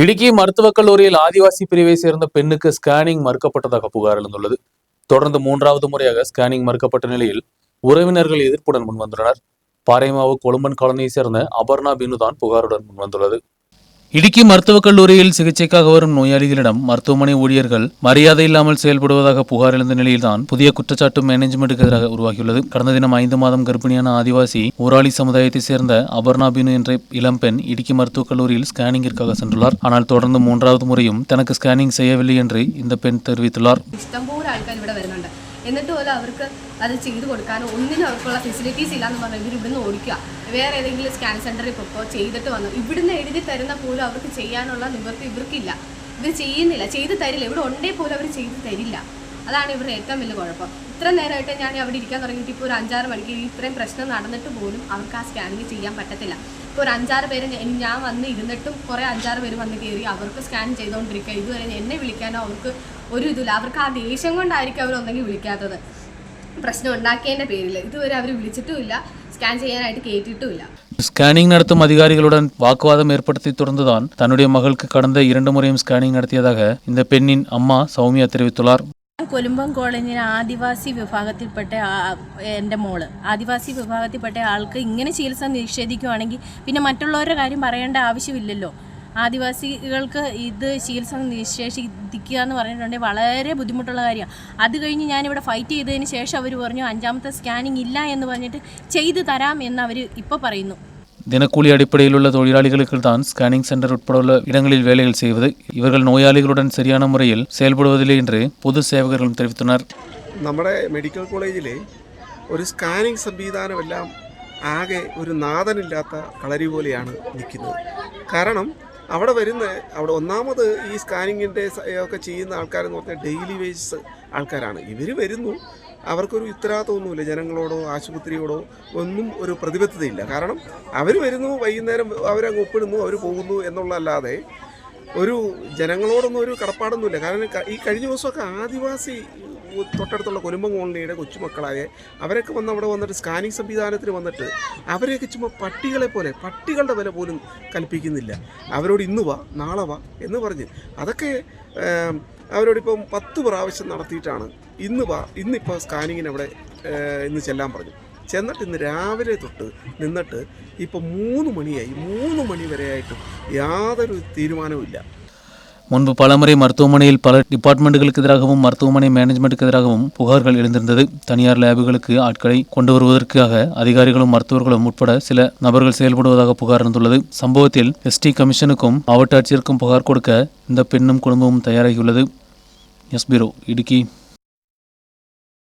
ഇടുക്കി മருத்துவக் கல்லூரியில் ஆதிவாசி பிரிவை சேர்ந்த பெண்ணுக்கு ஸ்கேனிங் மறுக்கப்பட்டதாக புகார் எழுந்துள்ளது. தொடர்ந்து மூன்றாவது முறையாக ஸ்கேனிங் மறுக்கப்பட்ட நிலையில் உறவினர்கள் எதிர்ப்புடன் முன்வந்துள்ளனர். பாறைமாவு கொழும்பன் காலனியை சேர்ந்த அபர்ணா பினு தான் புகாருடன் முன்வந்துள்ளது. இடுக்கி மருத்துவக் கல்லூரியில் சிகிச்சைக்காக வரும் நோயாளிகளிடம் மருத்துவமனை ஊழியர்கள் மரியாதை இல்லாமல் செயல்படுவதாக புகார் எழுந்த நிலையில்தான் புதிய குற்றச்சாட்டு மேனேஜ்மெண்ட்டுக்கு எதிராக உருவாகியுள்ளது. கடந்த தினம் 5 மாதம் கர்ப்பிணியான ஆதிவாசி ஊராளி சமுதாயத்தை சேர்ந்த அபர்ணா பினு என்ற இளம்பெண் இடுக்கி மருத்துவக் கல்லூரியில் ஸ்கேனிங்கிற்காக சென்றுள்ளார். ஆனால் தொடர்ந்து மூன்றாவது முறையும் தனக்கு ஸ்கேனிங் செய்யவில்லை என்று இந்த பெண் தெரிவித்துள்ளார். എന്നിട്ട് പോലും അവർക്ക് അത് ചെയ്തു കൊടുക്കാനോ ഒന്നിനും അവർക്കുള്ള ഫെസിലിറ്റീസ് ഇല്ലയെന്ന് പറഞ്ഞാൽ ഇവർ ഇവിടുന്ന് ഓടിക്കുക. വേറെ ഏതെങ്കിലും സ്കാൻ സെൻറ്ററിൽ പോയി ചെയ്തിട്ട് വന്നു ഇവിടുന്ന് എഴുതി തരുന്ന പോലും അവർക്ക് ചെയ്യാനുള്ള നിവൃത്തി ഇവർക്കില്ല. ഇവർ ചെയ്യുന്നില്ല, ചെയ്തു തരില്ല. ഇവിടെ ഉണ്ടേ പോലും അവർ ചെയ്തു തരില്ല. അതാണ് ഇവരുടെ ഏറ്റവും വലിയ കുഴപ്പം. ഇത്ര നേരമായിട്ട് ഞാൻ അവിടെ ഇരിക്കാൻ തുടങ്ങിയിട്ട് ഇപ്പോൾ ഒരു 5-6 മണിക്ക് ഇത്രയും പ്രശ്നം നടന്നിട്ട് പോലും അവർക്ക് ആ സ്കാനിങ് ചെയ്യാൻ പറ്റത്തില്ല. ഇപ്പോൾ ഒരു 5-6 പേര് ഞാൻ വന്ന് ഇരുന്നിട്ടും കുറേ 5-6 പേര് വന്ന് കയറി അവർക്ക് സ്കാൻ ചെയ്തുകൊണ്ടിരിക്കുക. ഇതുവരെ എന്നെ വിളിക്കാനോ അവർക്ക് ഒരു ഇതില്ല. അവർക്ക് ആ ദേഷ്യം കൊണ്ടായിരിക്കും അവരൊന്നെങ്കിൽ വിളിക്കാത്തത്. പ്രശ്നം ഉണ്ടാക്കിയതിൻ്റെ പേരിൽ ഇതുവരെ അവർ വിളിച്ചിട്ടുമില്ല, സ്കാൻ ചെയ്യാനായിട്ട് കേട്ടിട്ടുമില്ല. ஸ்கேனிங் நடத்தும் அதிகாரிகளுடன் வாக்குவாதம் ஏற்படுத்தி தொடர்ந்துதான் தன்னுடைய மகளுக்கு கடந்த 2 முறையும் ஸ்கேனிங் நடத்தியதாக இந்த பெண்ணின் அம்மா சௌமியா தெரிவித்துள்ளார். കൊലുമ്പം കോളനിയിൽ ആദിവാസി വിഭാഗത്തിൽപ്പെട്ട എൻ്റെ മോള് ആദിവാസി വിഭാഗത്തിൽപ്പെട്ട ആൾക്ക് ഇങ്ങനെ ചികിത്സ നിഷേധിക്കുകയാണെങ്കിൽ പിന്നെ മറ്റുള്ളവരുടെ കാര്യം പറയേണ്ട ആവശ്യമില്ലല്ലോ. ആദിവാസികൾക്ക് ഇത് ചികിത്സ നിഷേധിക്കുക എന്ന് പറഞ്ഞിട്ടുണ്ടെങ്കിൽ വളരെ ബുദ്ധിമുട്ടുള്ള കാര്യമാണ്. അത് കഴിഞ്ഞ് ഞാനിവിടെ ഫൈറ്റ് ചെയ്തതിന് ശേഷം അവർ പറഞ്ഞു 5ാമത്തെ സ്കാനിങ് ഇല്ല എന്ന് പറഞ്ഞിട്ട് ചെയ്തു തരാം എന്ന് അവർ ഇപ്പോൾ പറയുന്നു. தினக்கூலி அடிப்படையிலுள்ள தொழிலாளிகளுக்கு தான் ஸ்கேனிங் சென்டர் உட்பட இடங்களில் வேலைகள் செய்வது. இவர்கள் நோயாளிகளுடன் சரியான முறையில் செயல்படுவதில்லை என்று பொது சேவகர்களும் தெரிவித்தனர். നമ്മുടെ മെഡിക്കൽ കോളേജിലെ ഒരു സ്കാനിങ് സംവിധാനമെല്ലാം ആകെ ഒരു നാഥനില്ലാത്ത കളരി പോലെയാണ് നിൽക്കുന്നത്. കാരണം അവിടെ ഒന്നാമത് ഈ സ്കാനിങ്ങിൻ്റെ ഒക്കെ ചെയ്യുന്ന ആൾക്കാരെന്ന് പറഞ്ഞാൽ ഡെയിലി വേജസ് ആൾക്കാരാണ്. ഇവർ വരുന്നു, അവർക്കൊരു ഉത്തരവാദിത്തമൊന്നുമില്ല. ജനങ്ങളോടോ ആശുപത്രിയോടോ ഒന്നും ഒരു പ്രതിബദ്ധതയില്ല. കാരണം അവർ വരുന്നു, വൈകുന്നേരം അവരങ്ങ് ഒപ്പിടുന്നു, അവർ പോകുന്നു എന്നുള്ളതല്ലാതെ ഒരു ജനങ്ങളോടൊന്നും ഒരു കടപ്പാടൊന്നുമില്ല. കാരണം ഈ കഴിഞ്ഞ ദിവസമൊക്കെ ആദിവാസി തൊട്ടടുത്തുള്ള കൊലുമ്പം കോളനിയുടെ കൊച്ചുമക്കളായ അവരൊക്കെ വന്ന് അവിടെ വന്നിട്ട് സ്കാനിങ് സംവിധാനത്തിന് വന്നിട്ട് അവരെയൊക്കെ ചുമ്മാ പട്ടികളെ പോലെ പട്ടികളുടെ വില പോലും കൽപ്പിക്കുന്നില്ല. അവരോട് ഇന്ന് വാ നാളെ വാ എന്ന് പറഞ്ഞ് അതൊക്കെ അവരോടിപ്പം 10 പ്രാവശ്യം നടത്തിയിട്ടാണ് ഇന്നിപ്പോൾ സ്കാനിങ്ങിന് അവിടെ ഇന്ന് ചെല്ലാൻ പറഞ്ഞു. ചെന്നിട്ട് ഇന്ന് രാവിലെ തൊട്ട് നിന്നിട്ട് ഇപ്പോൾ 3 മണിയായി. 3 മണി വരെയായിട്ടും യാതൊരു തീരുമാനവും ഇല്ല. முன்பு பலமுறை மருத்துவமனையில் பல டிபார்ட்மெண்ட்டுகளுக்கு எதிராகவும் மருத்துவமனை மேனேஜ்மெண்ட்டுக்கு எதிராகவும் புகார்கள் எழுந்திருந்தது. தனியார் லேபுகளுக்கு ஆட்களை கொண்டு வருவதற்காக அதிகாரிகளும் மருத்துவர்களும் உட்பட சில நபர்கள் செயல்படுவதாக புகார் இருந்துள்ளது. சம்பவத்தில் எஸ்டி கமிஷனுக்கும் மாவட்ட ஆட்சியருக்கும் புகார் கொடுக்க இந்த பெண்ணும் குடும்பமும் தயாராகியுள்ளது. எஸ் பீரோ, இடுக்கி.